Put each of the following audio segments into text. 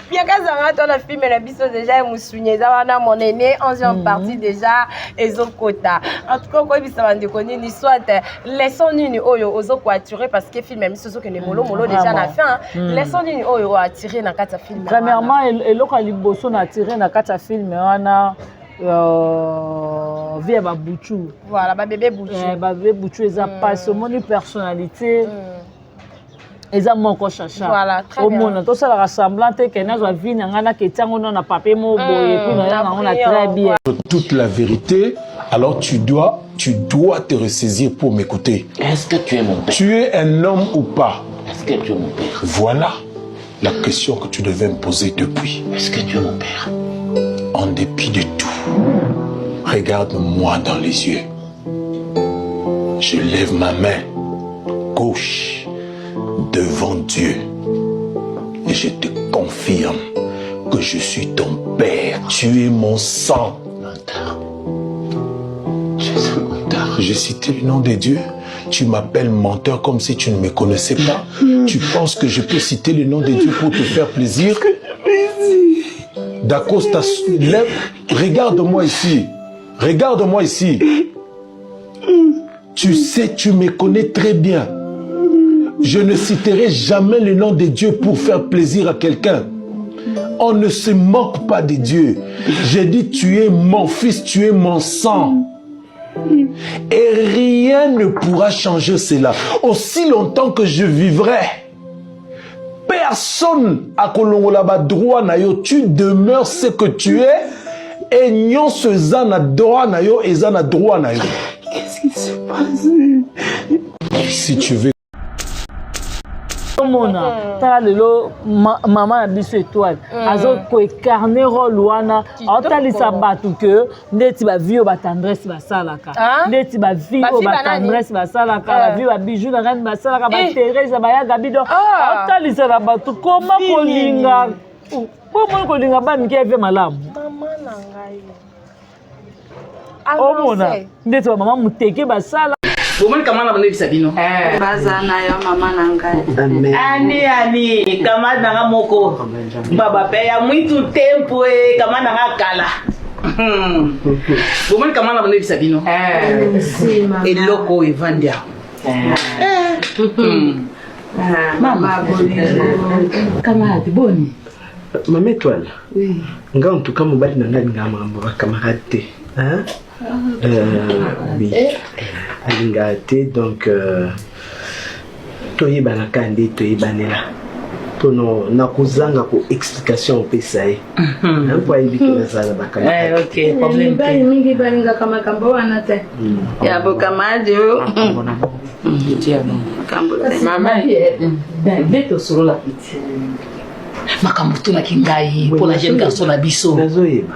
Bien que ça le film et la biso déjà Moussougne, ça va mon aîné, 11e partie déjà Ezokota. En tout cas, quoi ça va de connaître ni soit laissons nous ozo ko attirer parce que film même ce que les molo déjà na fin. Laissons nous oyo attirer na kata film. Premièrement, eloko liboso na attirer na kata film wana via Babouchou. Voilà, bébé Bouchou. Bébé Bouchou, ils ont pas une personnalité. Ils ont mon chacha. Voilà, très bien. Au monde, tout ça la ressemblante que nous avons vu, nous avons que tiens on a papier mot et puis on a très bien. Toute la vérité, alors tu dois te ressaisir pour m'écouter. Est-ce que tu es mon père? Tu es un homme ou pas? Est-ce que tu es mon père? Voilà la question que tu devais me poser depuis. Est-ce que tu es mon père? En dépit de tout, regarde-moi dans les yeux. Je lève ma main gauche devant Dieu et je te confirme que je suis ton père. Tu es mon sang. Menteur. Tu es un menteur. J'ai cité le nom de Dieu. Tu m'appelles menteur comme si tu ne me connaissais pas. Tu penses que je peux citer le nom de Dieu pour te faire plaisir? D'Acosta, lève, regarde-moi ici. Regarde-moi ici. Tu sais, tu me connais très bien. Je ne citerai jamais le nom de Dieu pour faire plaisir à quelqu'un. On ne se moque pas de Dieu. J'ai dit, tu es mon fils, tu es mon sang. Et rien ne pourra changer cela. Aussi longtemps que je vivrai, personne à Kolongolaba droit na yo, tu demeures ce que tu es et nyon se zana droit na yo et zana droit na yo. Qu'est-ce qui se passe? Si tu veux. Tala lelo maman na biso étoile azo ko incarner rôle wana atalisa batu que ndeti ba vie ba tendresse ba salaka ndeti ba vie ba tendresse ba salaka ba vie ba bijou na reine ba salaka ba Thérèse ba ya gabido atalisa la batu comment kolinga comment kolinga ba miki eve malamu Maman na ngai. omona ndeti ba maman muteke ba sala. Comment comment la bonne Sabino? Bazana yo mama nangai. Ani kama nanga moko. Baba pe ya muito tempo kama nanga kala. Comment comment la bonne Sabino? Si mama. Eloko evandia. Mama boni. Camarade boni. Maman étoile. Oui. Nga en tout cas mon bali nanga ngama camarade. Hein? Oui. Alingate donc toyeba na kande toyebanela tono na kuzanga ko explication pesaye kwa hivi tunazala bakama OK problème bali mingi balinga kama kambo wana te ya bokamaji yo mama beto solo la piti makambo tuna kingai pona jeune garçon na biso nazoyeba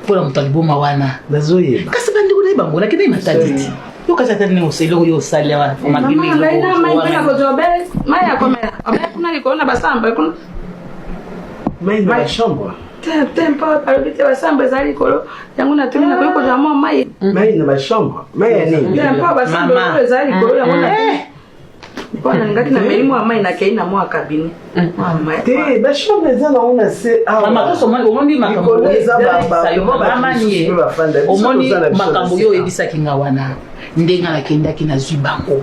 pona mutaliboma wana nazoyeba kasi bandi kuna ibango na kina imataditi yo kasi atani muselo yo salia mama ngai na mai pena ko jobe mai akomela abe kuna liko na basamba kuna mai na chambre tempo palobite basamba zali kolo yangu na tumi na ko jamo mai mai na chambre mai ya nini tempo basamba zali kolo yangu na Pona ngati na meli mwa mai na keina mwa kabine. Te ba chambre za na ona se mama to somo omondi makambo mama ni omondi makambo yo ebisa kinga wana ndenga na kenda kina zubango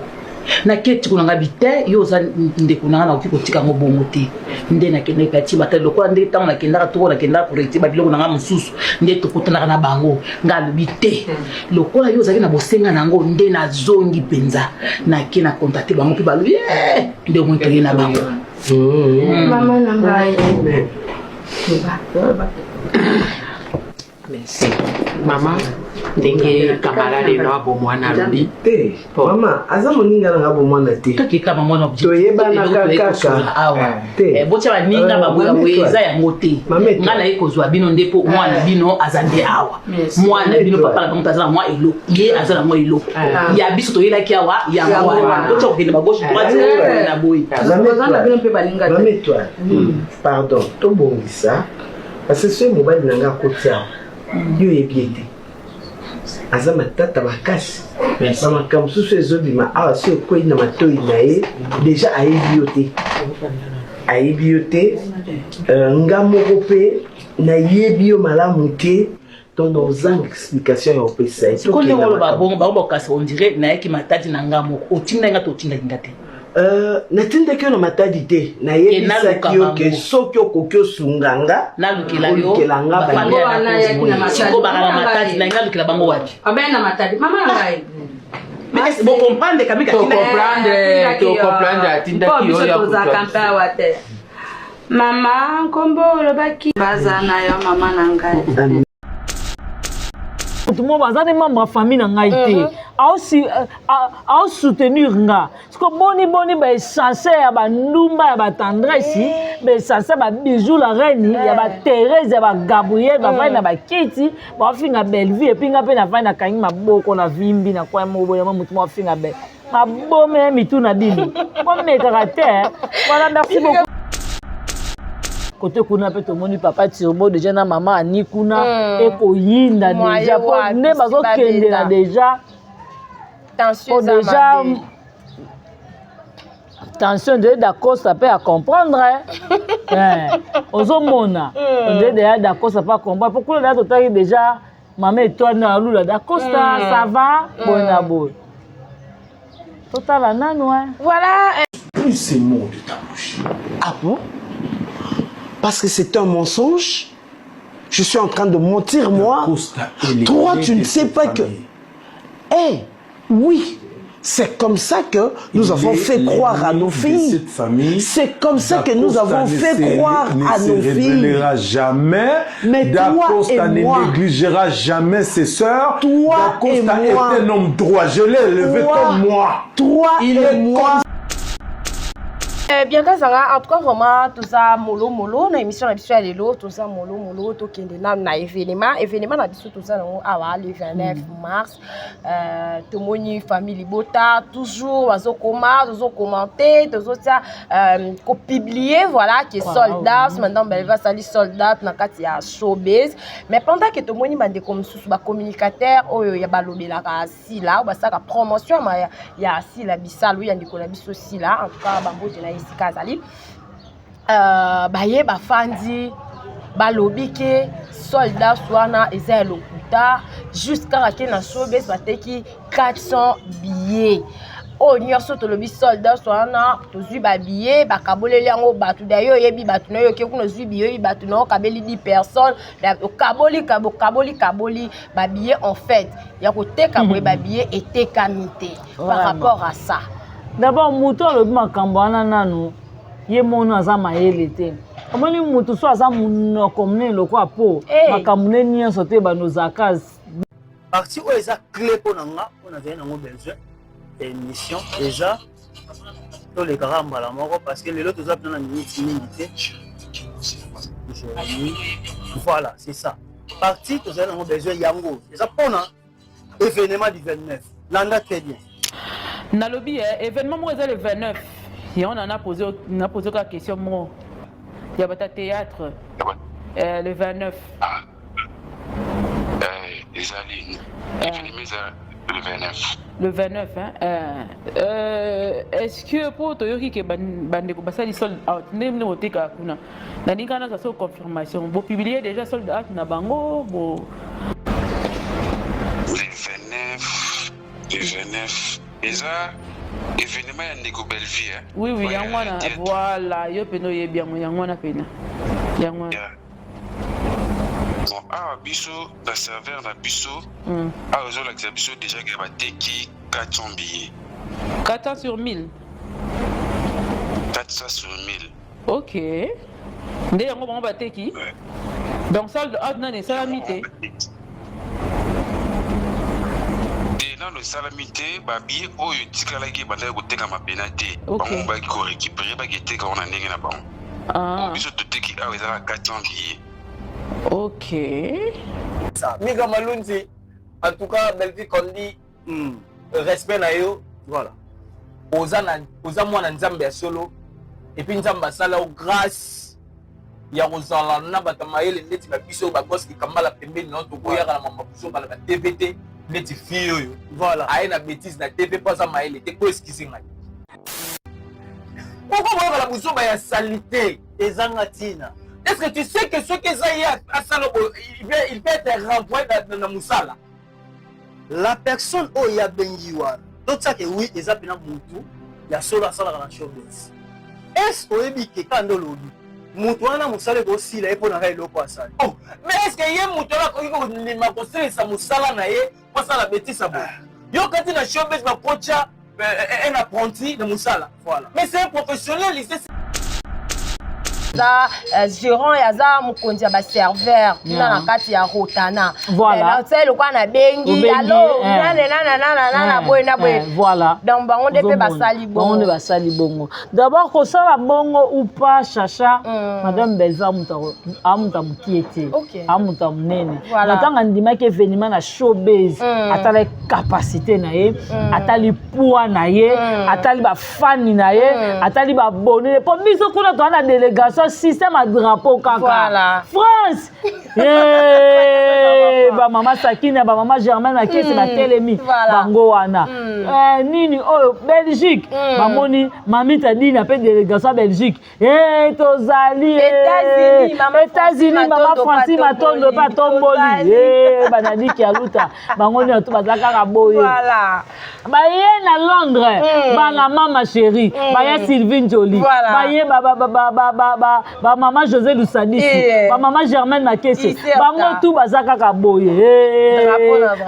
na keti kuna ngabite yo za ndeko na na ukiko tika ngo bongo te nde na kenda kati batalo kwa nde tanga na kenda to na kenda kureti ba biloko na mususu nde to kutana na bango ngalubite lokola yo zaki na bosenga nango nde na zongi penza na kina contacter bango pe balu nde mo to na bango mama na ngai merci mama ndenge camarade no abo mwana lubi te mama aza moninga na abo mwana te toki kama mwana objectif toyebana kaka awa bocha baninga babuya weza yango te ngana ekozwa bino ndepo mwana bino azande awa mwana bino papa na mutaza mwa elo ye azana mwa elo ya biso toyelaki awa ya mwana bocha kokende ba gauche droite na boy azana bino pe baninga te toi pardon to bongisa parce que ce mobile nanga kotia yo yebiete azama tata makasi mama kamsusu ezobima awa si okoi na matoi na ye deja ayebi yo te ayebi yo te nga moko pe nayebi yo malamu te donc dans une explication ya opesa ko ne wolo ba bongo kasi on dirait na yaki matadi na nga moko otinda nga to otinda ngate natindaki yo na matadi te nayebisaki yo ke soki okoki osunganga nalukela yo bakala matadi na nga lukela bango wapi abena matadi mama ngai mais bon comprendre quand même comprendre atindaki yo ya za kampa wate mama nkombo lobaki bazana yo mama na ngai tout le monde va des membres de famille na ngai te a soutenir nga parce que boni ba censé ya ba ndumba ya ba tendresse ba censé ba bijou la reine ya ba Thérèse ya ba Gabriel ba vai na ba kiti ba finga belle vie et puis nga pe na vai na kangi maboko na vimbi na kwa mo boya mutu mo finga belle mabome mitu na dini mo me caractère voilà merci beaucoup côté kuna pe to moni papa Turbo déjà na maman ani kuna e ko yinda déjà po ne bazo kende na déjà tension déjà tension de d'accord ça peut à comprendre ozomona on est déjà d'accord ça peut comprendre pourquoi là total déjà maman et toi na lula d'accord ça va bona bo total nano voilà plus ces mots de ta bouche. Ah bon? Parce que c'est un mensonge. Je suis en train de mentir, moi. Toi, tu ne sais pas que... Eh, oui, c'est comme ça que nous avons fait croire à nos filles. C'est comme ça que nous avons fait croire à nos filles. Ne se révélera jamais. Mais toi et ne moi, négligera jamais ses sœurs. Toi et moi, est un homme droit. Je l'ai élevé comme moi. Toi et moi. Bien que ça, en tout cas vraiment tout ça molo na émission habituelle de l'eau tout ça molo to kende na événement na biso tout ça le 29 mars tout moni famille Libota toujours wazo commenter toujours ça ko publier voilà qui est soldat maintenant ben va salir soldat na kati ya showbiz mais pendant que tout moni bande comme sous ba communicateur oyo ya balobela ka si là ba ça ka promotion ya si la bisalo ya ndiko na biso si là en tout cas bango Kazali baye bafandi balobike soldat swana eza lokuta jusqu'à que na showbiz bateki 400 billets o nyonso tolobi soldat swana tozwi ba billets bakaboleli yango batu d'ailleurs yebi batu na yo ke kuna zwi billets batu na kabeli 10 personnes kaboli ba billets en fait ya ko teka boye ba billets et kamité par rapport à ça. D'abord mouton le makambo wana nanu ye mono aza mayele te omoni mutu so aza munoko mne loko apo makambo ne nyonso te banozakazi parti oyo eza clé mpo na nga mpo nazali nango besoin émission déjà tolekaka mbala moko parce que lelo toza mpena na miniti mingi te voilà c'est ça parti tozali nango besoin yango eza mpona événement du 29 landa très bien nalobi événement moko eza le 29 et on en a posé la question moi il y a pas théâtre le 29 le 29 est-ce que pour toyoki ke bande ko basali sold out ndem no teka kuna na ninga na sa confirmation bo publier déjà sold out na bango bo le 29 déjà événement ya ndeko Bellevue oui yangwana voilà yo peno ye bien yangwana pena yangwana bon biso la serveur na biso zo la biso déjà que bateki 400 billets 400 sur 1000 400 sur 1000 OK nde yango bango bateki donc solde out na ne salamité dans le salamité ba billet oyo tikala ki banda ko teka mapena te bango ba ki ko récupérer ba ki teka on ndenge na bango biso to teki a ezala 400 billets OK ça Mika Malunzi en tout cas Bellevue Kondi respect na yo voilà oza mwana nzambe ya solo et puis nzambe asala o grâce ya kozala na batamayele ndeti ba biso ba boss ki kambala pembeni na to koyaka na mama buso bala ba TVT neti fille oyo voilà aye na bêtise na TV pas ça maele te ko excuser ngai Pourquoi la bouson ya salité des angatina? Est-ce que tu sais que ceux qui sont à Salobo, il peut être renvoyé dans la Moussala? La personne où il y a Bengiwa, d'autres ça que oui, ils ont bien moutou, il y a solo à Sala dans la showbiz. Est-ce que tu sais que quand Moutouana Moussala aussi, il y a pour la loko à Sala. Mais est-ce qu'il y a Moutouana qui m'a construit sa Moussala naïe pour ça la bêtise à bon? Yo quand tu as showbiz, ma coach un apprenti de Moussala. Voilà. Mais c'est un professionnel, il sait. Gérant yaza mukonzi ya ba serveur na kati ya rotana voilà c'est le quoi na bengi allo na boy voilà donc bango de ba sali bongo on ba sali bongo d'abord ko sala bongo ou pas chacha madame Belva amuta mukiete amuta munene natanga ndima ke événement na showbiz atala capacité na ye atali poids na ye atali ba fan na ye atali ba bonne pour biso kuna to na délégation système à drapeau kaka voilà France ba mama Sakina ba mama Germaine akese ba telemi bango wana nini oh Belgique ba moni mami tadi na pe délégation Belgique tozali États-Unis mama Francis Matondo pa tomboli banadi ki aluta bango ni to bazaka ka boye voilà ba ye na Londres ba la mama chérie ba ya Sylvine Jolie ba ye ba maman José Lusadisi ba maman Germaine Nakese bango tout bazaka ka boye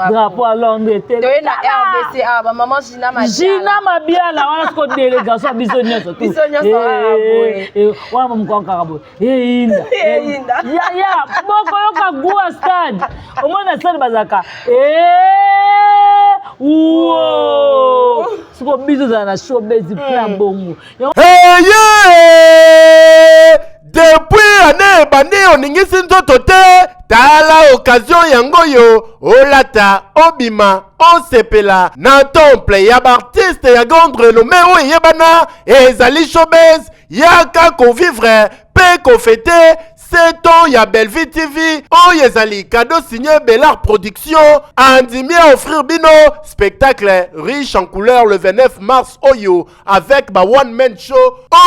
drapeau à Londres de na RDCA ba maman Gina Mabiala wana ko délégation bisonia to wana mko ka boye inda ya boko yoka gua stade omona stade bazaka wow siko biso za na showbiz plan bongo depuis année bandi oningisi nzoto te tala occasion yango yo olata obima osepela na temple ya artiste ya grande renommée o yebana ezali showbiz yaka convivre pe kofete c'est ton ya Bellevue TV oh yezali cadeau signé Bellard Production andimi à offrir bino spectacle riche en couleurs le 29 mars oyo avec ba one man show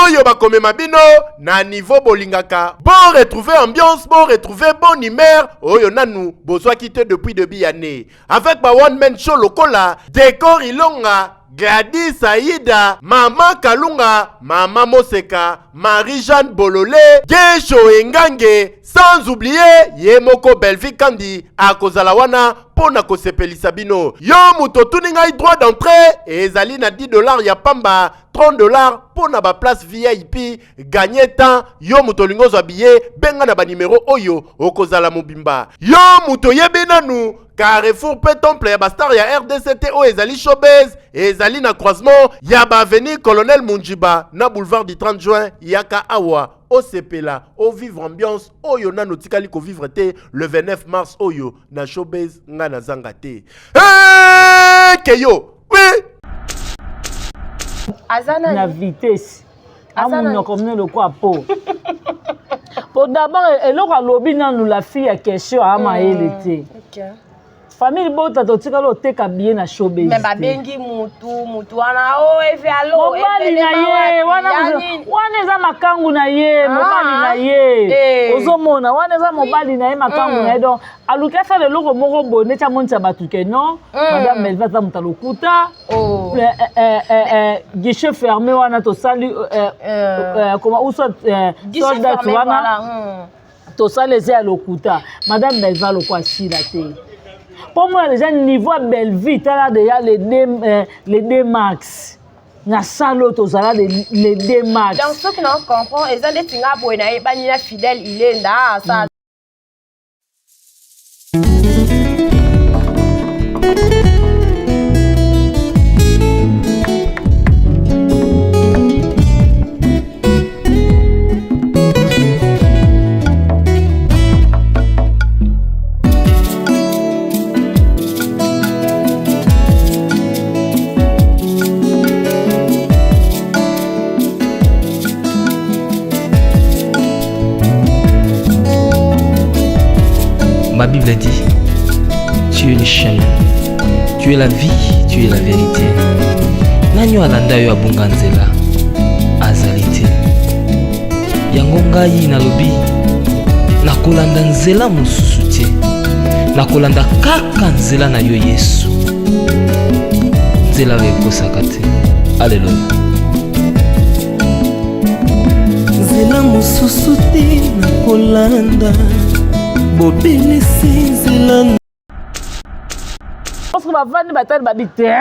oyo ba komema bino na niveau bolingaka bon retrouver ambiance bon retrouver bonne humeur oyo nanu bozwa quitté depuis début année avec ba one man show lokola décor ilonga Gladys Aïda, Maman Kalunga, Maman Moseka, Marie-Jeanne Bololé, Gesho Engange, sans oublier Yemoko Bellevue Kandi, Akozalawana, Pona Kosepelisa bino. Yo muto tuninga droit d'entrée, et ezali na $10 ya pamba, $30 pona ba place VIP, gagner temps, yo muto lingozo habillé, benga na ba numéro oyo, okozala mobimba. Yo muto yebenanu, Carrefour Temple ya bastar ya RDCT o ezali showbiz ezali na croisement ya ba avenue Colonel Munjiba na boulevard du 30 juin yaka awa o sepela o vivre ambiance oyo na notikali ko vivre te le 29 mars oyo na showbiz nga na zanga te keyo oui azana na vitesse amuno comme le quoi po pour d'abord eloko alobi nanu la fille ya question ama elete famille bota to tika lo teka bien na showbiz mais ba bengi mutu wana o efe alo mobali na ye wana eza makangu na ye mobali na ye ozomona wana eza mobali na ye makangu na ye donc aluka fa le loko moko bonne cha monta batuke non madame Belva za mutalokuta guichet fermé wana to sali comment ou soit soldat wana to sali eza lokuta madame Belva lo kwa sila te. Pour moi, les gens niveau Bellevue, tu as déjà les deux max. Na salo to zala les deux max. Donc ceux qui n'ont comprend, ils ont des tinga pour na banina fidèle, il est là ça. Ma Bible dit, tu es le chemin, tu es la vie, tu es la vérité. Nanyo alanda yo abunganzela, azali te. Yango ngai nalobi nakolanda nzela mosusu te, nakolanda kaka nzela na yo Yesu, nzela oyo ekosaka te. Alleluya. Nzela mosusu te nakolanda, bobelisi nzela. Parce que bavandi batali babi te,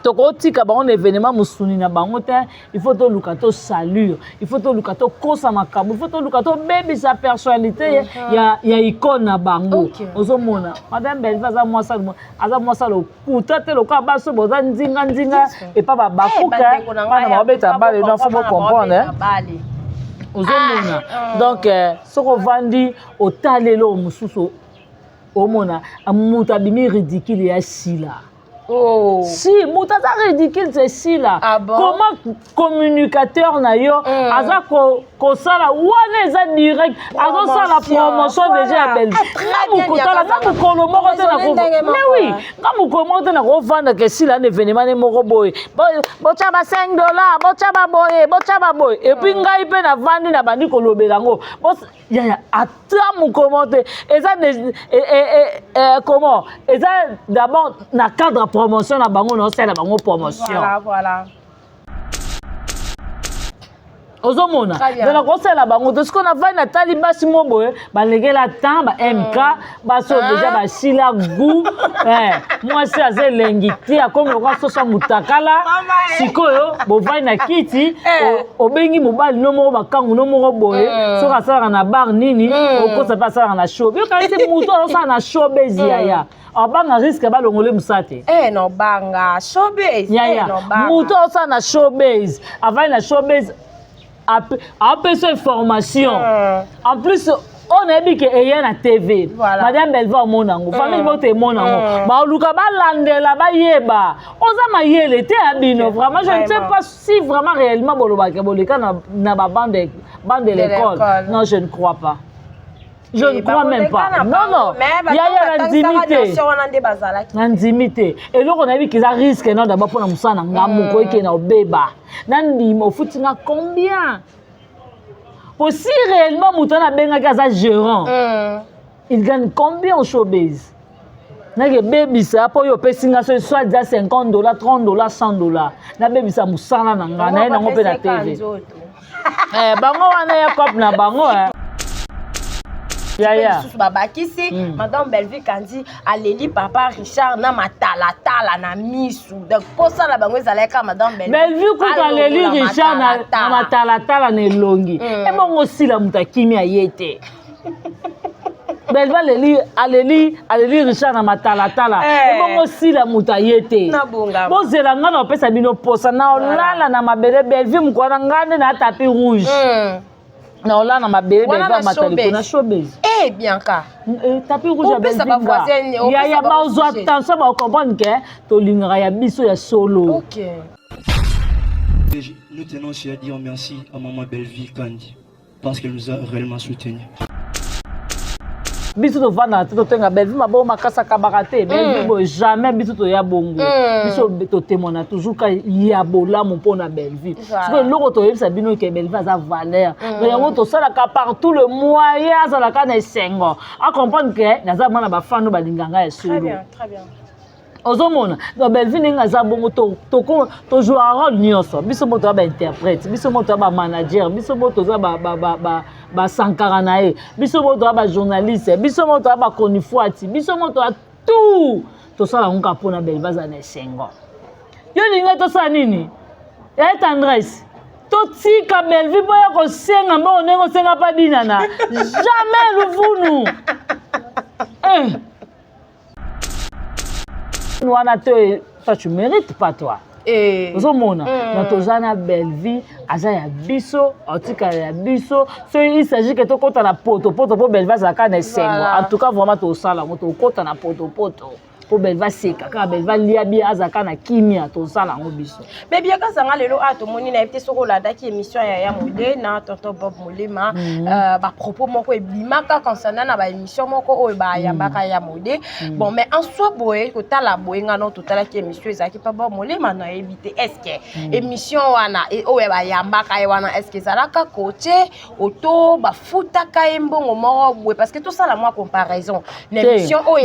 tokotika bango na événement musuni na bango te, il faut to luka to salut, il faut to luka to kosa makambo, il faut to luka to baby sa personnalité ya icône na bango. Ozomona madame Belle aza mwasa lo puta te loka baso boza nzinga et pas bakuka bana babeta bale na faut comprendre. Ozomona donc soko vandi otalelo mususu omona amuta bimi ridicule ya sila. Oh. Si, muta ça ridicule c'est si là. Ah bon? Comment communicateur na yo aza ko sala wana eza direct azo sala promotion déjà belle. Ngamu kotala ngamu kolomoko te na ko. Mais oui, ngamu komote na ko vendre que si là événement ne moko boy. Bocha ba $5, bocha ba boy. Et puis ngai pe na vandi na bandi kolobela ngo. Ya ata mu komote eza comment? Eza d'abord na cadre promotion na bango no sala bango promotion. Voilà. Ozomona de la conseil la bango de ce qu'on a va na tali basi moboye ba legela temps ba MK ba so déjà ba sila gu moi c'est assez lengiti comme le roi so mutakala sikoyo bo va na kiti obengi mobali no mo ba kangu no mo boye so ka sala na bar nini o ko sa pa sala na show yo ka ite muto so na show bezi ya abanga risque ba longole musate no banga show base no banga muto so na show base avant na show base après cette formation en plus on a dit que y a na TV madame Belle va mon ango famille vote mon ango ba luka ba landela ba yeba oza ma yele te abino vraiment je ne sais pas si vraiment réellement boloba ke bolika na ba bande de l'école non je ne crois pas. Je ne crois même pas. Non. Il y a l'intimité. Et là, on a vu qu'ils a risqué d'abord pour nous ça n'angamu quoi qui na obeba. Nandi mo futinga combien? Aussi réellement Moutana benga kaza gérant. Il gagne combien au showbiz? Nage baby ça pour yo pesinga soit déjà $50, $30, $100. Na baby ça musana nanga na na ngope na TV. Bango wana ya cop na bango Madame Belleville kandi aleli papa Richard na matala na misu donc pour ça la bango ezaleka madame Belleville ko aleli Richard na matala na elongi e bongo sila mutakimi ayete Belleville aleli Richard na matala e bongo sila mutayete bozela ngana opesa bino posa na olala na mabele Belleville mukwana ngane na tapis rouge na ola na mabele Belleville matali na showbiz Bianca tapis rouge ya Belleville ya ba ozo attention ba comprendre que to lingara ya biso ya solo. OK. Nous tenons aussi à dire merci à maman Belleville Kandi parce qu'elle nous a réellement soutenus. Biso to vana to tenga Belleville mabo makasa kabarate Belleville jamais biso to ya bongo biso to témoigner toujours ka ya bola mon pona Belleville parce que loko to yebisa bino ke Belleville za valeur donc yango to sala ka partout le moyen za la kana esengo a comprendre que naza mwana ba fano ba linganga ya solo. Très bien. Ozomona donc Belleville nga za bongo to jouer un rôle nyonso biso moto ba interprète biso moto ba manager biso moto za ba sankara nae biso moto ba journaliste biso moto ba konifuati biso moto a tout to sala nka pona Belleville za na sengo yo ninga to sa nini et tendresse to tika Belleville boya ko senga mbo nengo senga pa dinana jamais luvunu Wana toi tu mérites pas toi. Ozomona na tozana Belleville aza ya biso otika ya biso so il s'agit que to kota na poto po Belleville za kana sengo en tout cas vraiment to sala moto kota na poto po belva seka ka belva lia bien azaka na kimia to sala ngo biso mais bien ka sanga lelo ato moni na epte soko la daki émission ya Modé na tonton Bob Molema ba propos moko ebimaka concernant na ba émission moko oyo ba yambaka ya Modé bon mais en soi boye ko tala boye ngano to tala ki émission ezaki pa Bob Molema na éviter est-ce que émission wana oyo ba yambaka wana est-ce que ça la ka côté auto ba futa ka embongo moko boye parce que tout ça la moi comparaison l'émission oyo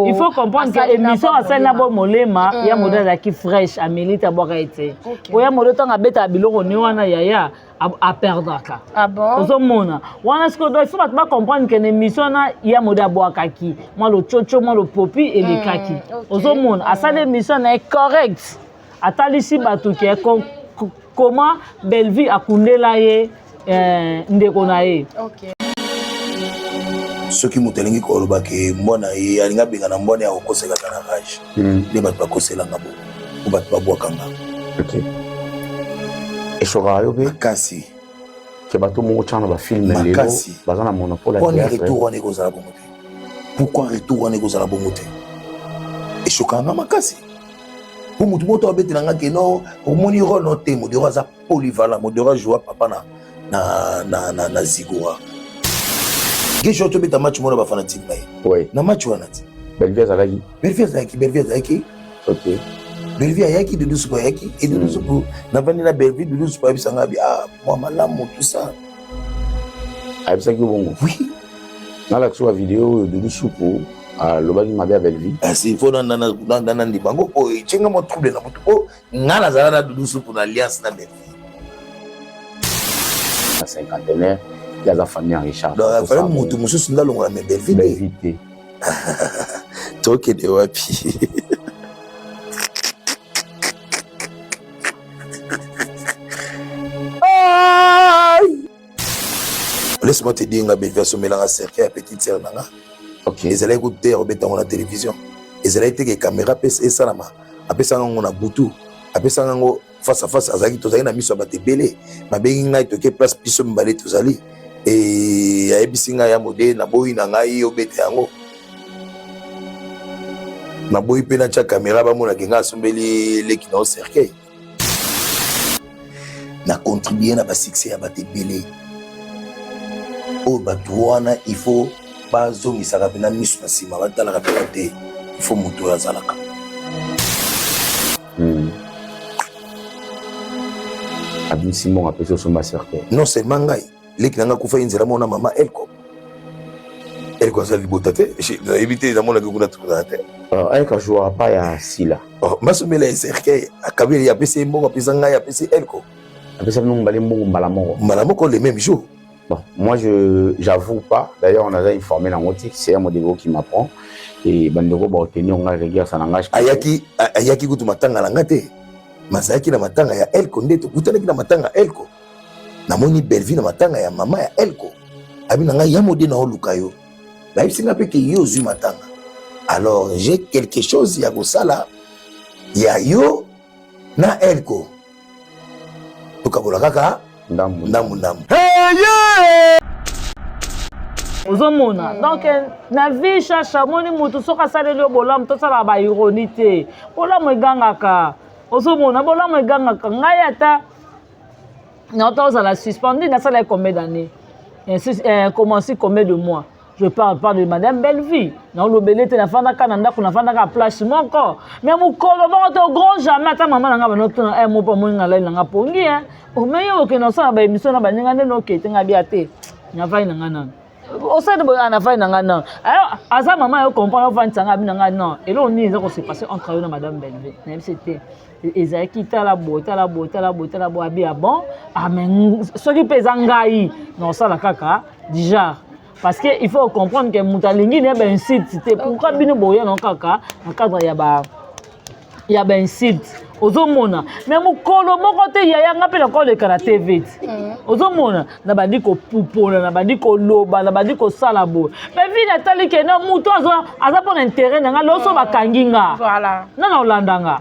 il faut comprendre que émission à na Bob Molema ya Modé qui fraîche Amélie tabora été oya Modé tanga beta biloko ni wana yaya a perdre ka. Ah bon? Ozomona. Wana ce que il faut pas comprendre que l'émission na ya Modé boakaki. Moi le chocho, moi le popi et les kaki. Ozomona. À ça l'émission est correcte. Atalisi batu qui est comment Belleville a kundela ye ndeko na ye. OK. Ce qui mutelingi ko loba ke mbona ye alinga benga na mbona ya okosela kana rage. Les batu bakosela ngabo. Ko batu babwakanga. OK. Eshorayo be kasi ke bato mo chana ba film lelo bazana monopole ya retour on eko zala bomote pourquoi retour on eko zala bomote eshokanga makasi pour mutu moto abetela ngake no omoni rôle no te modero za polyvalent modero joua papa na zigora gesho to beta match mona ba fanatique mai oui na match wana ti Belleville zaki OK Belleville ayaki de douce pour yaki et de douce pour na vani na Belleville de douce pour bisanga bi moi malamu tout ça ayebisa ki bongo oui na la sur vidéo de douce pour lobaki mabe à Belleville c'est faut dans ndi bango po chenga mo trouble na mutu po ngala zala na douce pour alliance na Belleville na cinquantenaire ya za famille Richard donc la famille mutu mususu ndalongo na Belleville toke de wapi laisse-moi te dire, Belleville a cercle à petite sœur. Ok. Ils allaient écouter dans la télévision. Ils allaient écouter les caméras et ça après ça on a boutou. Après ça on face à face azaki to na miso ba te belé. Ma benga to ke place piso mbale to zali. Et ya ebisinga ya Modé na boyi na ngai obete yango. Na boyi pe na cha caméra ba mona kenga sombeli leki na cercle. Na contribuer na ba succès ya ba te belé. Oh batouana il faut pas zomi ça rapena misu na sima batala rapena te il faut moto ya zalaka abim simon a pesé sur ma cercle non seulement ngai leki nanga kufa inzela mona mama elko ça libota te na éviter na mona kuna tukuna te elko jouera pas ya sila masomela ya cercle akabeli ya pese mbongo pesa ngai ya pese elko apesa nous mbale mbongo mbala moko le même jour. Bon, moi, j'avoue pas. D'ailleurs, on a informé dans Motique, c'est un modèle qui m'apprend. Et Bandego va obtenir un régler ça langage. Ayaki kutu matanga langate. Masayaki na matanga ya Elko ndeto. Kutanaki na matanga Elko. Namoni Belleville na matanga ya mama ya Elko. Abi nanga ya modèle na olukayo. Ba isinga pe ke yo zu matanga. Alors, j'ai quelque chose ya kosala ya yo na Elko. Tukabola kaka ndamu. Ozomona donc na vie chacha moni mutu soka saleli bolam to sala ba ironie te bolam egangaka ozomona bolam egangaka ngai ata na to sala suspendu na sala combien d'années commencé combien de mois je parle pas de madame Belleville na lobele te na fanda kana ndako na fanda ka place moko mais mukolo ba to grand jamais ata mama nga bano to mo pa mo ngala nga pongi o meyo ke no sala ba émission na baninga ndeno ke tenga bia te na vai na ngana au sein de la fin non alors à ça maman elle comprend va ntanga binanga non et là on est ça s'est passé entre eux et madame Belleville même c'était Ezaki tala bo abia bon ah mais ce qui pèse ngai non ça la kaka déjà parce que il faut comprendre que mutalingi ne ben site c'était pourquoi bino boya non kaka en cadre ya ben site ozomona mais mukolo moko te yaya ngape na ko le karaté vite ozomona na bandi ko pupola na bandi ko loba na bandi ko salabo mais vina tali ke na muto aza pour intérêt nga loso bakanginga voilà na olandanga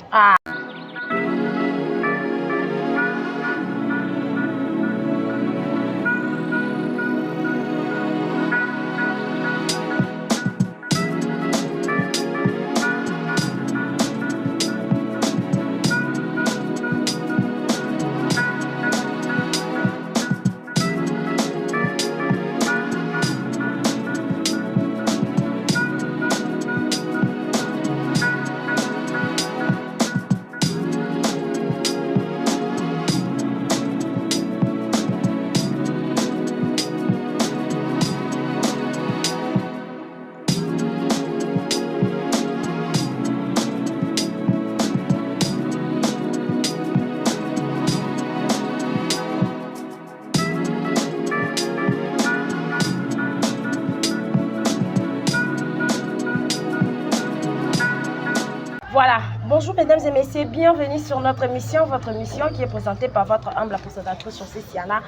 mesdames et messieurs, bienvenue sur notre émission, votre émission qui est présentée par votre humble présentatrice Siana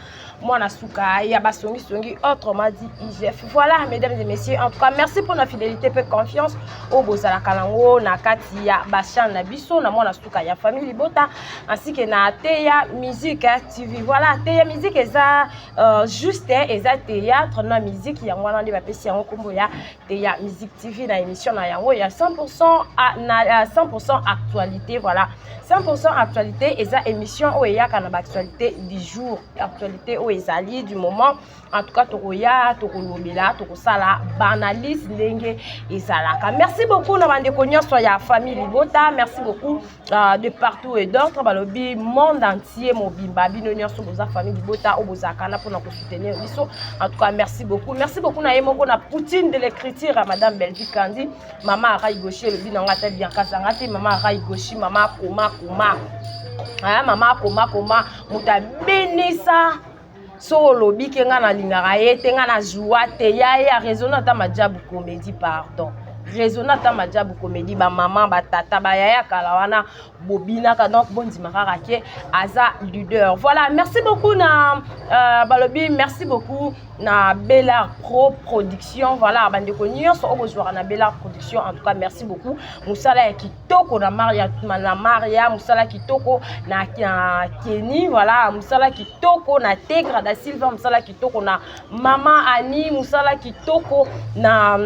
Mwanasuka, Yabasongi Songi, autrement dit IGF. Voilà, mesdames et messieurs, en tout cas, merci pour notre fidélité et confiance au Bozala Kalango, Nakati, ya Bachan, Nabiso, na Mwanasuka, ya Famille Libota, ainsi que na Teya Musique TV. Voilà, Teya Musique, juste, eza théâtre, na musique, ya Mwana de Bapesi, ya Kombo, ya Teya Musique TV, na émission, na Yango, ya 100% actualité, voilà. 100% actualité, et ça émission où il y a quand actualité du jour, actualité où il y du moment. En tout cas, Toroya, Torolobela, Torosala, Banalis, Lenge et Salaka. Merci beaucoup, Namande Konyo, soya famille Libota. Merci beaucoup de partout et d'autres. Balobi, monde entier, Mobimba, Binonyo, Soboza, famille Libota, Oboza, Kana pour nous soutenir. En tout cas, merci beaucoup. Merci beaucoup, Naïmoko, na Poutine de l'écriture à Madame Belvi Kandi, Maman Araï Gaucher, le Binangata Bianca Sangati, Maman Araï Gauchi, Maman Koma. Maman Koma, Mouta Benissa. So lobby ke nga na lingara ye te nga na joie te ya raisonner ta majabu comédie pardon raisonner ta majabu comédie ba maman ba tata ba yaya kala wana bobina ka donc bondi makaka ke aza leader. Voilà, merci beaucoup na balobi, merci beaucoup na Bella Pro Production. Voilà, bande ko nyonso obozwa na Bella Production. En tout cas, merci beaucoup. Musala ya kitoko na Maria musala kitoko na Kenny, voilà, musala kitoko na Tegra da Silva, musala kitoko na Mama Annie, musala kitoko na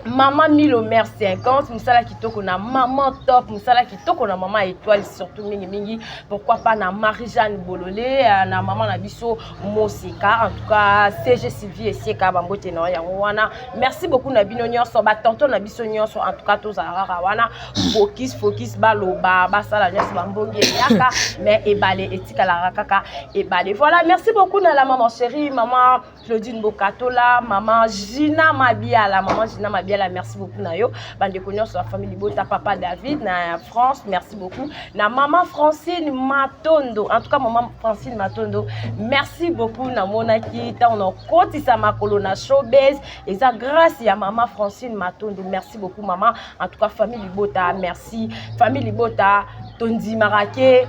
Maman Milomer 50, Moussala Kitoko na Maman Top, Moussala Kitoko na Maman Étoile, surtout Mingi, pourquoi pas na Marie-Jeanne Bololé, na Maman Nabiso Mosika, en tout cas CG Sylvie et Sieka Bambote na Yawana. Merci beaucoup na Binonyo so ba tonton na biso nyonso, en tout cas tous ara wana focus baloba basala nyonso bambongi yaka mais ebale etika la rakaka ebale. Voilà, merci beaucoup na la maman chérie, Maman Claudine Bokatola, Maman Gina Mabiala, Maman Gina Mabiala. Merci beaucoup Nayo, bande konyo sur la famille Libota, papa David na France, merci beaucoup na maman Francine Matondo, en tout cas maman Francine Matondo, merci beaucoup na monaki ta on koti sa makolo na showbiz et ça grâce à maman Francine Matondo, merci beaucoup maman, en tout cas famille Libota, merci famille Libota, Tondi Marake,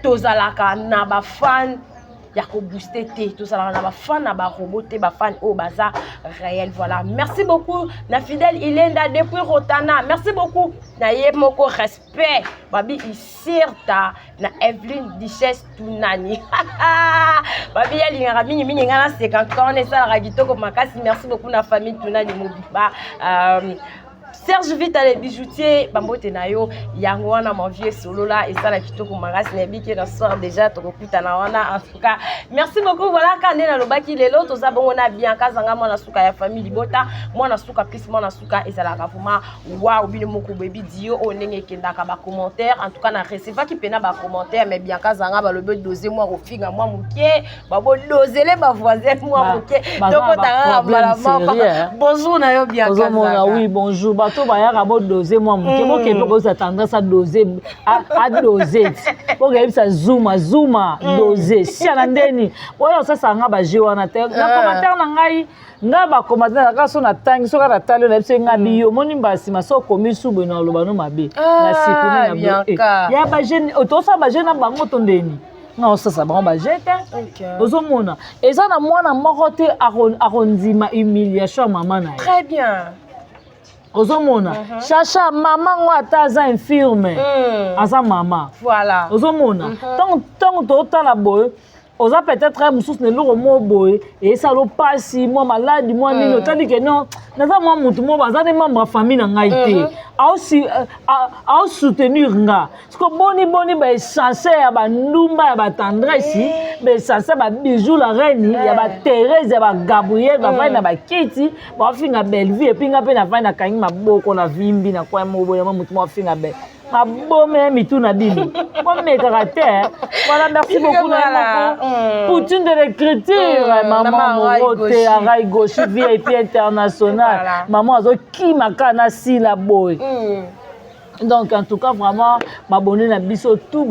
tozalaka na ba fan Yako booster té, tout ça, on a fan, na ba roboté, ba fan au bazar réel. Voilà, merci beaucoup, na fidèle Ilenda depuis Rotana. Merci beaucoup, na yemoko respect, babi isirta, na Evelyn Duchesse Tunani. Babi yali ngara mini ngana c'est quand on est ça la ragito comme makasi. Merci beaucoup na famille Tunani Mobiba. Serge Vita les bijoutiers, Bambote Nayo, Yangwana, mon vieux solo là, et ça la kitoko maras, Nebi qui ressort déjà, Tokoputa Nawana, en tout cas. Merci beaucoup, voilà, quand on est dans le baki, les lots, tous on a bien, Kazanga, mon souka, la famille Libota, mon souka, plus mon souka, et ça la gafuma, waouh, bien moko baby dio, on est kendaka, ba commentaire, en tout cas, na receva qui pena ba commentaire, mais bien Kazanga, ba le but doser moi au figa, moi mouké, ba bon doser les ba voisins, moi mouké, donc on bonjour Nayo, bien Kazanga. Oui, bonjour. Bato bayaka bo doser moi muke bo ke bo sa tendance à doser à doser bo ke bisa zooma doser si ana ndeni oyo sasa nga ba je wana te na commentaire na ngai nga ba commentaire ka so na tangi so ka na talo na biso nga biyo moni mbasi maso komi subo na lobano mabe na sikuni na ya ba jeune otosa ba jeune na bango to ndeni non sasa bango ba jete ozomona eza na mwana moko te arondima humiliation maman na très bien. Ozomona, Chacha, maman ata aza infirme, aza maman. Voilà. Ozomona, tant total la boy, oza peut-être un moussous ne l'eau mo boy, et ça l'eau passe, moi malade, moi nino, tandis que non, n'a moi moutou mo baza de membre famille na ngaité. A soutenir nga. Parce que boni ba censé ya ba ndumba ya ba tendresse, ba censé ba bijou la reine, ya ba Thérèse ya ba Gabriel, ba vai na ba Kitty, ba finga belle vie et puis nga pe na vai na kangi maboko na vimbi na kwa mo boya mutu mo finga belle. Ma bonne mitou na bibi. Comme mes caractères. Voilà, merci beaucoup na Poutine de l'écriture, maman Moroté, Araï Gauche, VIP international. Maman azo ki makana si la boy. Donc en tout cas vraiment m'abonner na biso tout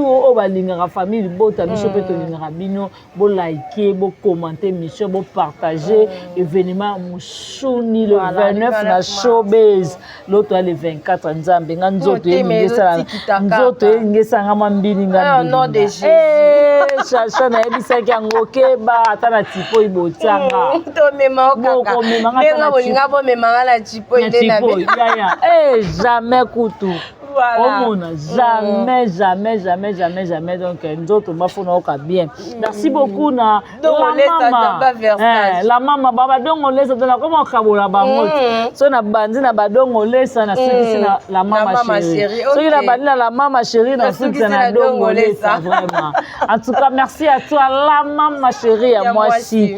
au balinga famille bota biso peto linga bino bo liker bo commenter mission bo partager événement Mouchouni le 29 na showbiz l'autre le 24 nzambe nganzoto ngesa nzoto ngesa ngama mbini ngambini nom de Jésus chacha na ebisa kango keba atana tipo ibotanga to mema okaka nenga bolinga bo mema la tipo ide na ya jamais kutu Voilà. Jamais. Donc, nous autres, bien. Merci beaucoup. La maman, baba, donc on laisse dans la comment kabola bango. So na bandi na badong on laisse na suki na la maman chérie. So la bandi na la maman chérie na suki na dong on laisse vraiment. En tout cas, merci à toi la maman chérie à moi aussi.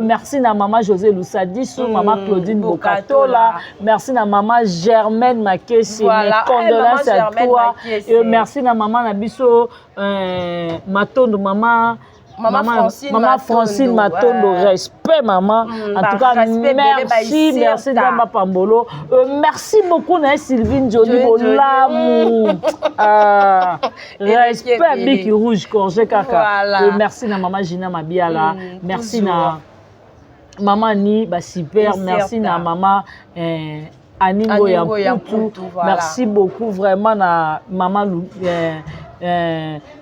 Merci na maman José Loussadiso, maman Claudine Bokatola. Merci na maman Germaine Makesi. Mes à toi et merci na maman na biso Matondo maman Francine Matondo respect maman en tout cas merci Damba Pambolo merci beaucoup na Sylvine Jolie Bolamu respect Biki Rouge Corgé Kaka et merci na maman Gina Mabiala merci na maman Ni ba super merci na maman Aningo Yamputu, merci beaucoup vraiment na maman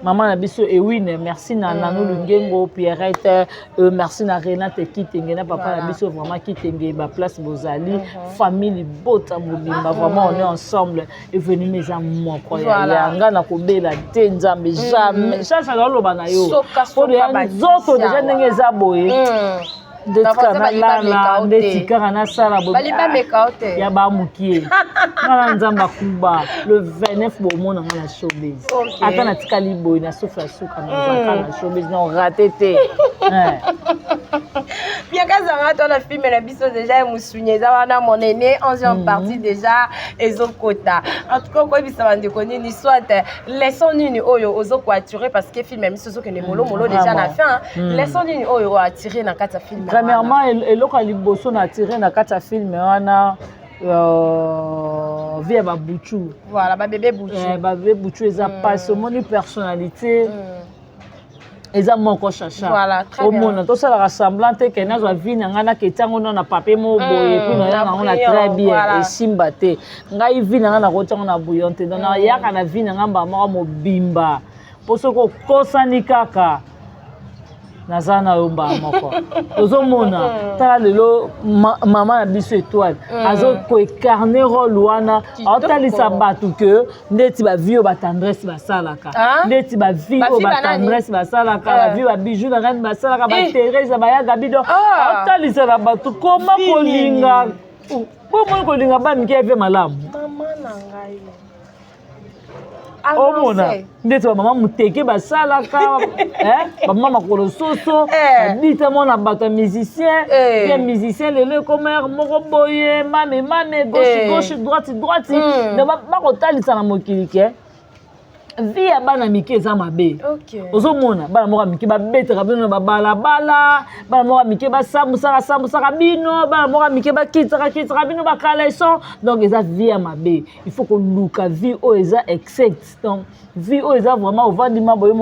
maman Nabiso Ewine, merci na Nanou Lungengo Pierrette, merci na Renate Kitenge na papa Nabiso vraiment Kitenge ba place Bozali, famille Bota Mobimba vraiment on est ensemble et venu mes amis incroyable. Ngana kobela tenza mais jamais chacha loba na yo. Pour les autres déjà ndenge za boye. Detika na lala detika na sala bo ya ba mukie na nzamba kuba le 29 bo mona na showbiz ata na tika libo na sofa suka na showbiz non raté te bien kazanga to na film na biso déjà musunye za wana mon aîné 11e partie déjà ezokota en tout cas ko bisa bande koni ni soit leçon nini oyo ozoko attirer parce que film miso zo que ne molo déjà na fin leçon nini oyo attirer na kata film. Premièrement, eloko liboso na tiré na kata film wana via babuchu. Voilà, ba bébé buchu. Ba bébé buchu eza passe moni personnalité. Eza moko chacha. Voilà, très bien. Au monde to sala rassemblante que na zo vie na ngana ke tango na papier mo boye puis na ngana très bien et simbate. Ngai vie na ngana ko tango na bouillante donc na yaka na vie na ngamba mo bimba. Posoko kosani kaka. Nazana yomba moko ozomona tala lelo maman na biso étoile azo ko incarner rôle wana atalisa batu que ndeti ba vie ba tendresse ba salaka ndeti ba vie ba tendresse ba salaka ba vie ba bijou na reine ba salaka ba Thérèse ba ya gabido atalisa na batu koma kolinga ba mike malamu maman na ngai omona ndeti ba mama muteke basalaka ba mama makolo soso bita mona bato musicien bien musicien lelo comme moko boye mame gauche droite na ba kotalisa na mokili ke via bana mike za mabe ozomona bana moka mike babetaka bino ba balabala bana moka mike basambusaka bino bana moka mike bakitaka bino bakaleson donc eza via mabe il faut que luka vie o eza exact donc vie o eza vraiment ovandima boye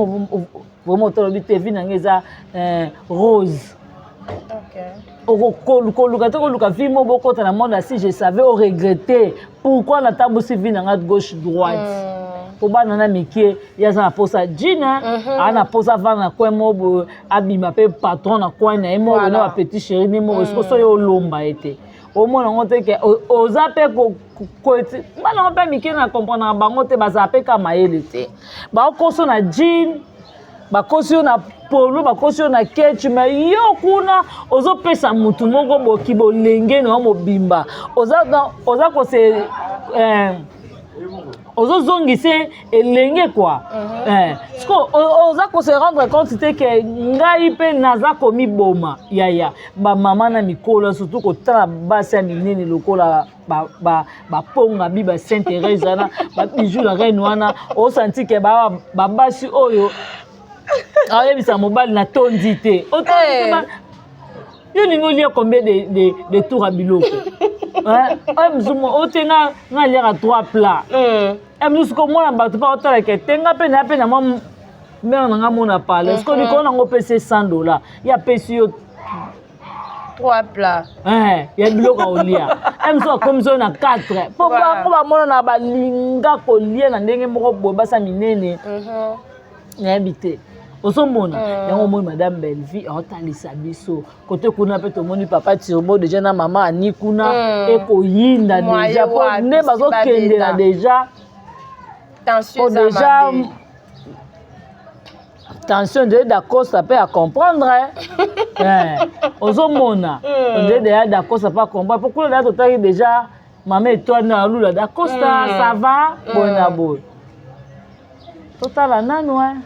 vraiment tolobi te vie nanga eza rose koluka vie mo bokota na monde si je savais au regretter pourquoi na tabusi vie nanga gauche droite Obana na mike yaza na posa jina ana posa vana kwa mobo abima pe patron na kwa na emo na ba petit chéri ni mo so yo lomba ete o mona ngote ke oza pe ko bana pe mike na comprendre bango te baza pe kama ele te ba koso na jean ba koso na polo ba koso na ketch me yo kuna ozo pesa mutu moko boki bolenge na mo bimba oza ko se ozozongise elenge quoi siko oza ko se rendre compte que ngai pe naza komi boma yaya ba mama na mikolo surtout ko tala basi ya minene lokola ba ponga bi ba Sainte Thérèse na ba bijou la reine wana o senti que ba basi oyo ayebisa mobali na tondi te otondi yo ningo lia combien de tours à biloko Mzumo otenga nga lera 3 plats. Mzuko mona bato pa otala ke tenga pe na moi mère nga mona parler. Est-ce que ni ko na ngo pese $100. Ya pesi yo 3 plats. Ya biloko olia. Mzuko comme ça na 4. Po ba mona na balinga ko lia na ndenge moko boye basa minene. Na habité. Osomona yango moi madame Bellevie otalisa biso côté kuna pe to moni papa Tirbo déjà na maman ani kuna eko yinda déjà po ne bazo kende na déjà tension déjà tension de d'accord ça peut à comprendre osomona on est déjà d'accord ça peut comprendre pourquoi là to déjà maman et toi na lula d'accord ça va bona bon. Total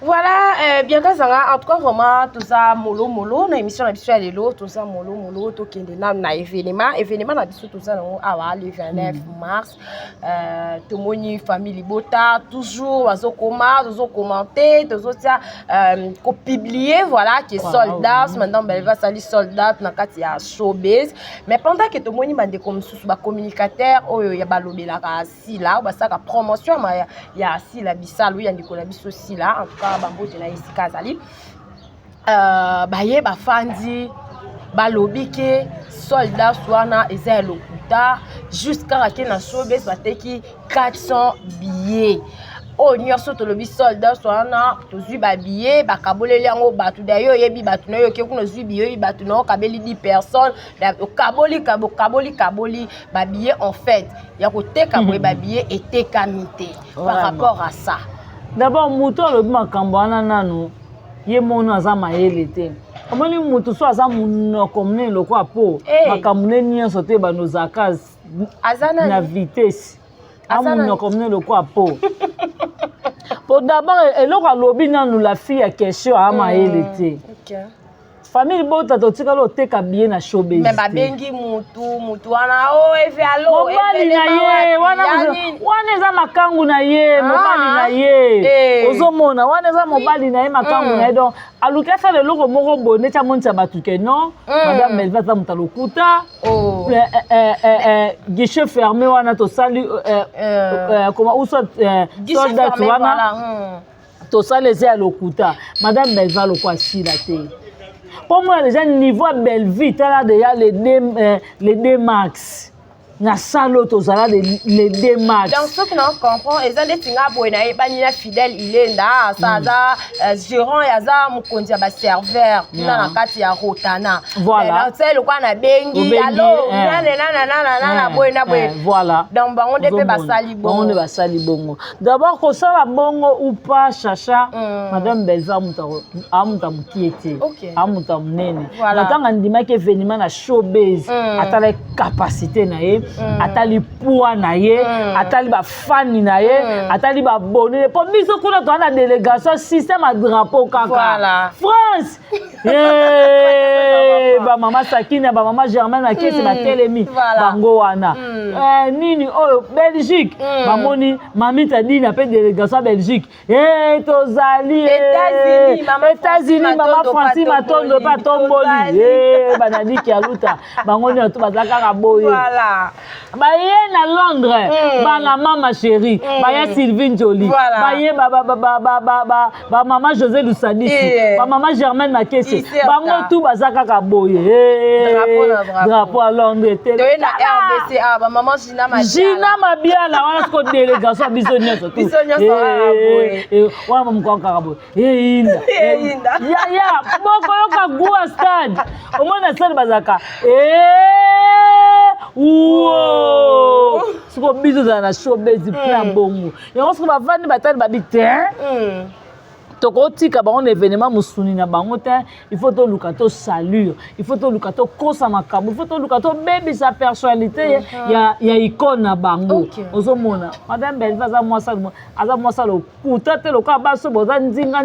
voilà, bien que ça en tout cas vraiment tout ça molo na émission habituelle de l'eau tout ça molo to kende na événement na biso tout ça le 29 mars tout moni famille Libota toujours bazo commenter toujours ça ko publier voilà qui est soldat maintenant ben va salir soldat na kati ya showbiz mais pendant que tout moni bande comme sous ba communicateur oyo ya balobela ka si là ba ça ka promotion ya si la bisalo ya ndiko biso aussi là en tout cas bambo de la isika zali baye bafandi balobi ke soldat swana eza lokuta jusqu'à que na showbiz bateki 400 billets o nyonso tolobi soldat swana tozwi ba billets bakaboleli yango batu d'ailleurs yebi batu na yo ke kuna zwi billets batu na kabeli 10 personnes kaboli ba billets en fait ya ko teka boye ba billets était kamité par rapport à ça. D'abord muto le makambo wana nanu ye mono aza mayele te omoni mutu so aza munoko mne loko apo makambo ne nyonso te banozaka azana na vitesse amunoko mne loko apo pour d'abord eloko alobi nanu la fille ya question a mayele te famille bota totika lo teka bien na showbiz mais babengi mutu wana o efe alo mobali na ye wana eza makangu na ye mobali na ye ozomona wana eza mobali na ye makangu na ye donc aluka fa le loko moko bonne cha monta batuke non madame Melva za mutalokuta guichet fermé wana to sali comment ou soit soldat wana to sali ze alokuta madame Melva lo kwa sila te. Pour moi, déjà, niveau Bellevie, tu as déjà les deux max. Na salo to zala les deux max. Donc, ceux qui n'ont compris, ils ont des tinga boina et banina fidèle, il est là. Ça a gérant, il y a ça, mon conduit à serveur. Tout dans la carte, il y a rotana. Voilà. Donc, c'est le quoi na bengi. Allô, na boina boina. Voilà. Donc, on est pas sali bongo. On est pas sali bongo. D'abord, quand ça va bongo ou pas, chacha, Madame Belva amuta mutiete. Amuta mnene. Voilà. Quand on dit que événement na showbiz, à la capacité na ye. Atali poids na ye atali ba fan na ye atali ba bonne pour biso kuna to na délégation système à drapeau kaka voilà. France ba mama Sakina ba mama Germaine akisi ba telemi bango wana nini oh Belgique ba moni mami tadi na pe délégation Belgique tozali États-Unis mama Francis Matondo pa tomboli banani ki aluta bango ni to bazaka ka boye voilà. Baye na Londres, la maman chérie, baye Sylvine Jolie, baye ba maman José Lusadisi, ba maman Germaine Makese, bango tout bazaka ka boye. Drapeau à Londres. De na RDCA, ba maman Gina Mabiala, wana ko délégation bisonia surtout. Bisonia sera boye. Wana mko ka boye. Inda. Ya, boko yoka gua stade. Omona stade bazaka. Wow! Siko biso za na showbiz plan bongo. Yango siko bavandi batali babite. Toko tika ba on événement musuni na bango te, il faut to lukato salut, il faut to lukato kosa makambo, il faut to lukato baby sa personnalité ya icône na bango. Ozomona, madame Belva za mwasa lo kuta te lo ka baso boza ndinga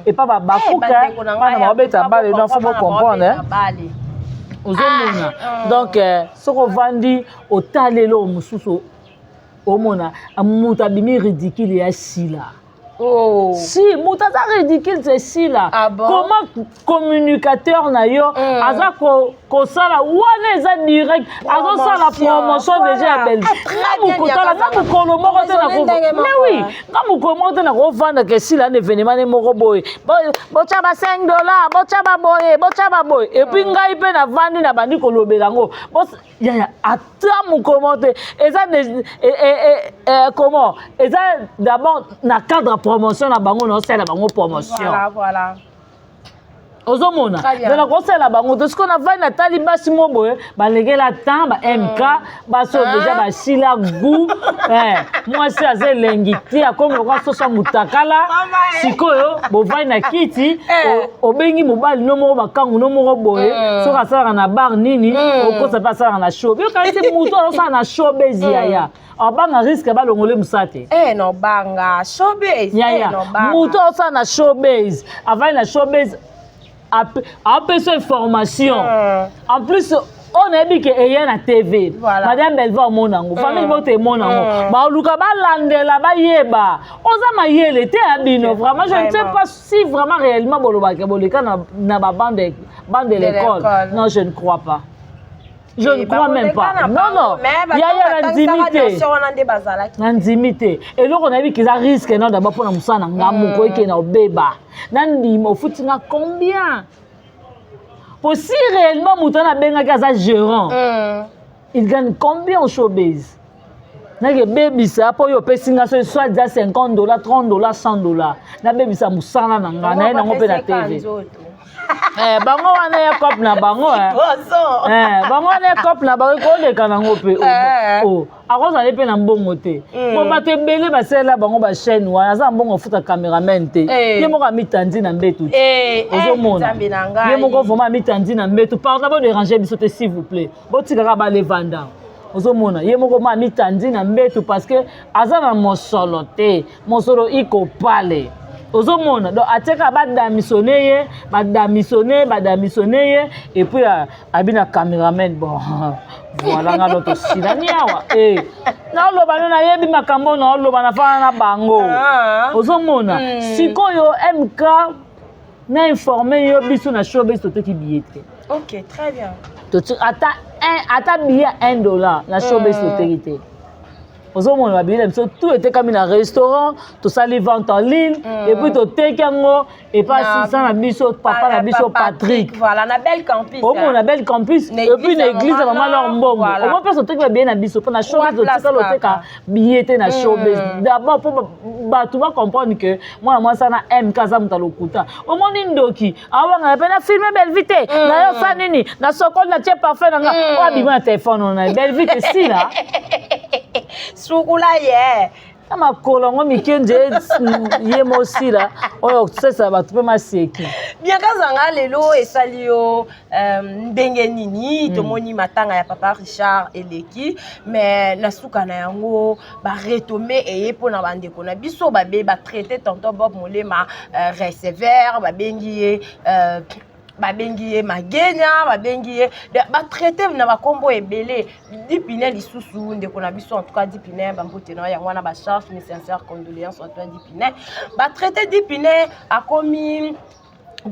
et pas ba bakuka, bana ba beta bale non faut comprendre. Ozomona donc soko vandi otalelo mususu omona amuta bimi ridicule ya sila Oh. Si, muta ça ridicule c'est si là. Ah bon? Comment communicateur na yo aza ko sala wana eza direct azo sala promotion déjà belle. Na mukotala na mukolo moko te na ko. Mais oui, na mukolo moko te na ko vendre que si là événement ne moko boy. Bocha ba $5, bocha ba boy. Et puis ngai pe na vandi na bandi ko lobelango. Ya ata mukolo moko te eza comment? Eza d'abord na cadre promotion na bango no sala bango promotion. Voilà. Ozomona. Dans la conseil la bango de ce qu'on a fait na tali basi moboye ba legela temps ba MK baso déjà ba sila goût moi c'est assez lengiti comme kwa sosa mutakala sikoyo bo vai na kiti obengi mobali no mo bakangu no mo boye so ka sala na bar nini okosa pa sala na show bio ka ite muto sala na show bezi ya abanga risque ba longole musate no banga showbiz no banga muto sala na showbiz avant na showbiz après cette formation en plus on a dit que y a na TV madame Belva monango famille bote monango ba luka ba landela ba yeba oza mayele te abino vraiment je ne sais pas si vraiment réellement boloba ke boleka na ba bande de l'école non je ne crois pas. Je ne crois même pas. Non. Il y a l'intimité. Et là, on a vu qu'ils risquent d'abord pour nous ça, nous qui na beba. Nandi mo futinga combien? Pour si réellement Moutana benga kaza gérant. Il gagne combien au showbiz? Nage baby ça pour yo pesinga soit déjà $50, $30, $100. Na baby ça musana nanga na ngope na TV. Bango wana ya cop na bango bango wana ya cop na bango ko le kana ngope akoza lepe na mbongo te bo batebele basela bango ba chaîne wana za mbongo futa cameraman te ye moko mitandi na mbetu ozomona ye moko vraiment mitandi na mbetu pardon ba déranger biso te s'il vous plaît botika ba le vanda ozomona ye moko ma mitandi na mbetu parce que azana mosolo te mosolo iko pale ozomona donc ateka badamisonner et puis abina cameraman bon voilà nga notre silani awa na loba na yebi makambo na loba na fana na bango ozomona sikoyo MK na informer yo biso na showbiz to ki billet. OK, très bien. To ata billet $1 na showbiz to te. Ozomona ba billet tout était comme un restaurant, tout ça les ventes en ligne et puis to tekango et pas ça na biso papa na biso Patrick. Voilà, na belle campus. Na belle campus et puis une église vraiment leur mbongo. Au moins personne te bien na biso pour na showbiz to le teka billet na showbiz. D'abord pour ba tu vas comprendre que moi ça na MK za mutalokuta. Au moins ndoki awanga pe na filmer belle vite. Na yo ça nini na sokol na tie parfait na nga. Wa bi na téléphone na belle vite si là. Sukula ye ama kolongo mikenje yemo sila oyo sesa batu pe maseki bien kazanga lelo esalio ndenge nini tomoni matanga ya papa Richard eleki mais na suka na yango ba retomber eye pona bandeko na biso ba traiter tonton Bob Molema receveur ba bengi babengi magenya babengi ba traiter na ba kombo ebele dipine lisusu ndeko na biso en tout cas dipine ba mbotena ya wana ba charge mes sincères condoléances à toi dipine ba traiter dipine akomi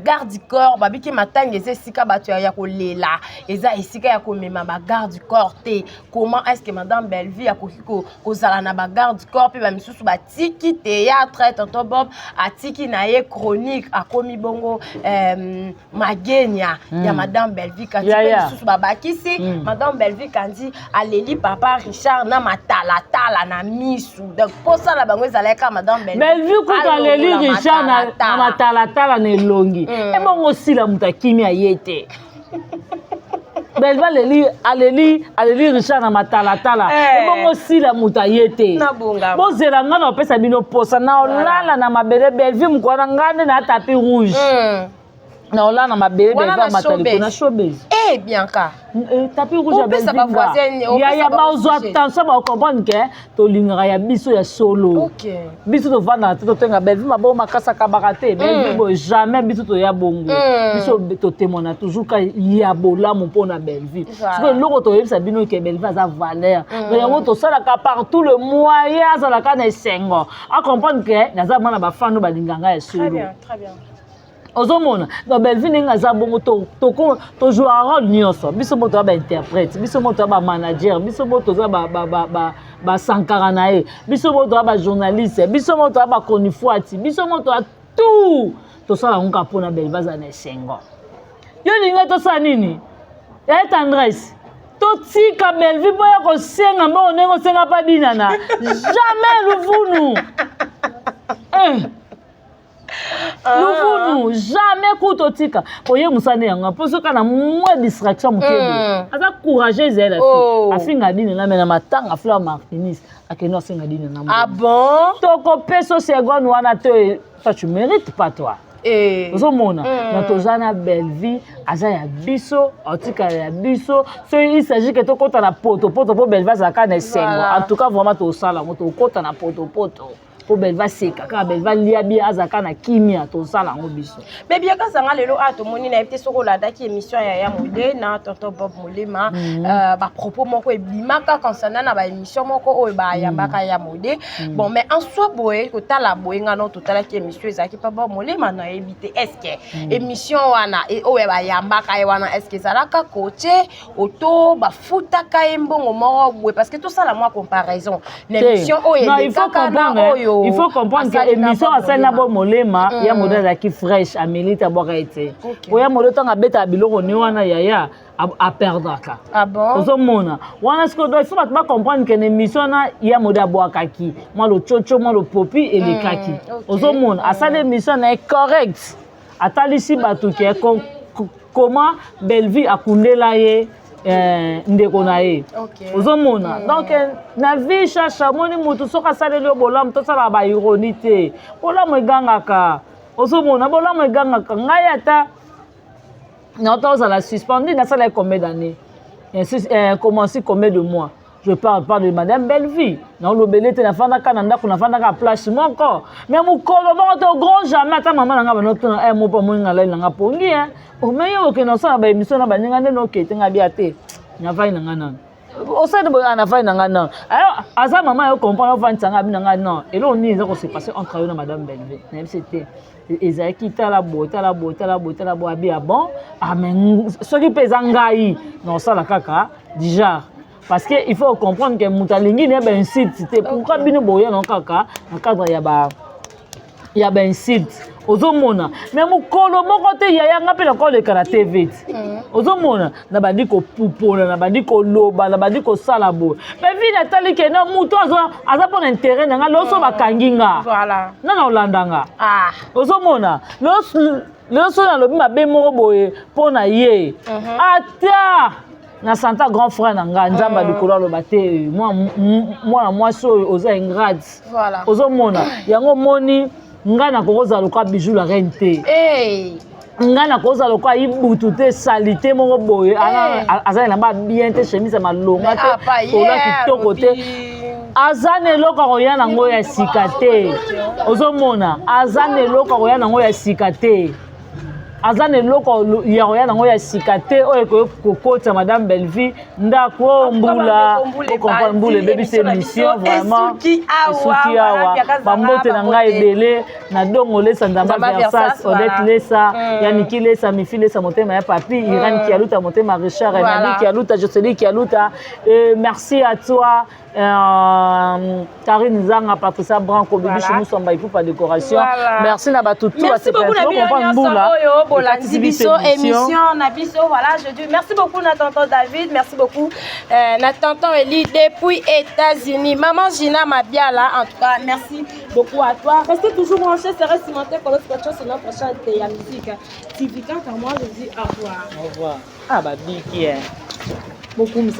garde du corps babiki matanga esika bato ya kolela eza esika ya komema ba garde du corps te comment est-ce que madame Belvie akoki kozala na ba garde du corps pe ba misusu ba tiki théâtre tonton Bob atiki na ye chronique akomi bongo magenya ya madame Belvie kandi pe misusu ba bakisi madame Belvie kandi aleli papa Richard na matala na misu donc pour ça la bango ezalaka madame Belvie ko aleli Richard na matala na elongi et bon aussi la mutakimi ayete Belva aleli Richard na matala et bon aussi la mutayete bon zelanga na pesa bino posa na olala na mabele Belvie mkwana ngane na tapis rouge na olala na mabele Belva matali na showbiz Eh bien ka. Tapis rouge ya Belvinga. Ya ba ozo attention ba comprendre que to lingara ya biso ya solo. OK. Biso to vanda to tenga Belvi mabo makasa kabakate. Belvi bo jamais biso to ya bongo. Biso to témoigner toujours ka ya bola mon pona Belvi. Parce que loko to yebisa bino ke Belvi a valeur. Mais yango to sala ka partout le moyen za la kana sengo. A comprendre que naza mwana ba fano ba linganga ya solo. Très bien, très bien. Ozomona donc Belvi ninga za bongo to jouer un rôle nyonso biso moto ba interprète biso moto ba manager biso moto za ba sankara nae biso moto ba journaliste biso moto ba konifuati biso moto a tout to sala nka pona Belvi za na sengo yo ninga to sa nini ya tendresse to tika Belvi boya ko senga mbo nengo senga pa dinana jamais luvunu Luvunu jamais kutotika oye musane yanga poso kana mwa distraction mukebe aza courageuse elle afinga dine na mena matanga fleur Martinis akeno singa dine na ah bon toko peso seconde wana te toi tu mérites pas toi ozomona na tozana Belvi aza ya biso otika ya biso so il s'agit que to kota na poto po Belvi za kana sengo en tout cas vraiment to sala moto kota na poto po Belva seka ka Belva liabi azaka na kimia to sala ngo biso mais bien ka sanga lelo ato moni na epte soko la daki émission ya Modé na tonton Bob Molema ba propos moko ebimaka concernant na ba émission moko oyo ba yambaka ya Modé bon mais en soi boye ko tala boye ngano to tala ki émission ezaki pa Bob Molema na éviter est-ce que émission wana oyo ba yambaka e wana est-ce que zalaka coaché auto ba futaka embongo moko boye parce que tout ça la moi comparaison l'émission oyo ekaka na oyo il faut comprendre que l'émission à celle Bob Molema ya modèle qui fraîche Amélie Tabora été oya modèle tanga beta biloko ni wana yaya a perdre ka ah bon ozomona wana ce que il faut pas comprendre que l'émission na ya modèle boakaki moi le chocho moi le popi et le kaki ozomona à ça l'émission est correct atalisi batu ke comment Belvi akundela ye ndeko na ye ozomona donc na vie chacha moni mutu soka saleli bolam to sala ba ironie te bolam egangaka ozomona bolam egangaka ngai ata na to sala suspendu na sala combien d'années commencé combien de mois je parle pas de madame Belvi na lobele te na fanda kana ndako na fanda ka place moko mais mukolo ba to grand jamais ata mama nga banoto na mo pa mo ngala nga pongi o meyo ke no sa ba émission na baninga ndeno ke tenga bia te na vai na ngana o sa de bo na vai na ngana alors aza mama yo comprendre va ntanga bi na ngana non et là on est ça se passer entre eux na madame Belvi même c'était ezaki tala bo abi bon ah mais ce qui pesa ngai non ça la kaka déjà parce que il faut comprendre que mutalingi ne ben site c'était pourquoi bino boya non kaka na cadre ya ben site ozomona mais mukolo moko te yaya ngape na ko le karaté vite ozomona na bandi ko pupola na bandi ko loba na bandi ko salabo mais vi na tali ke na muto aza pour intérêt na nga loso bakanginga voilà na olandanga ah ozomona loso na lobi mabe moko boye pona ye ata na santa grand frère na nga nzamba likolo lo bate moi so oza ingrate voilà ozomona yango moni nga na kokoza lokwa bijou la reine te nga na kokoza lokwa ibutu te salite moko boye azali na ba bien te chemise malonga te tola kitoko te aza na eloko akoya nango ya sika te ozomona aza na eloko akoya nango ya sika te aza na eloko ya koya nango ya sika te oyo kokota madame Belvi ndako mbula okompa mbula ebebisa émission vraiment esuki awa bambote na ngai ebele na dongo lesa nzamba versas odette lesa yaniki lesa mifi lesa motema ya papi Iran Kialuta motema Richard Nabi Kialuta Jocelyne Kialuta merci à toi Karine Zanga Patricia Branco Bibi Chimusomba Ipupa décoration merci na batutu merci beaucoup na mbula bolandi biso émission na biso voilà je dis merci beaucoup na tonton David merci beaucoup na tonton Eli depuis États-Unis maman Gina Mabiala en tout cas merci beaucoup à toi restez toujours branchés c'est Cimenté pour notre prochain sur notre prochaine la musique TV quand moi je dis au revoir ah bah biki beaucoup me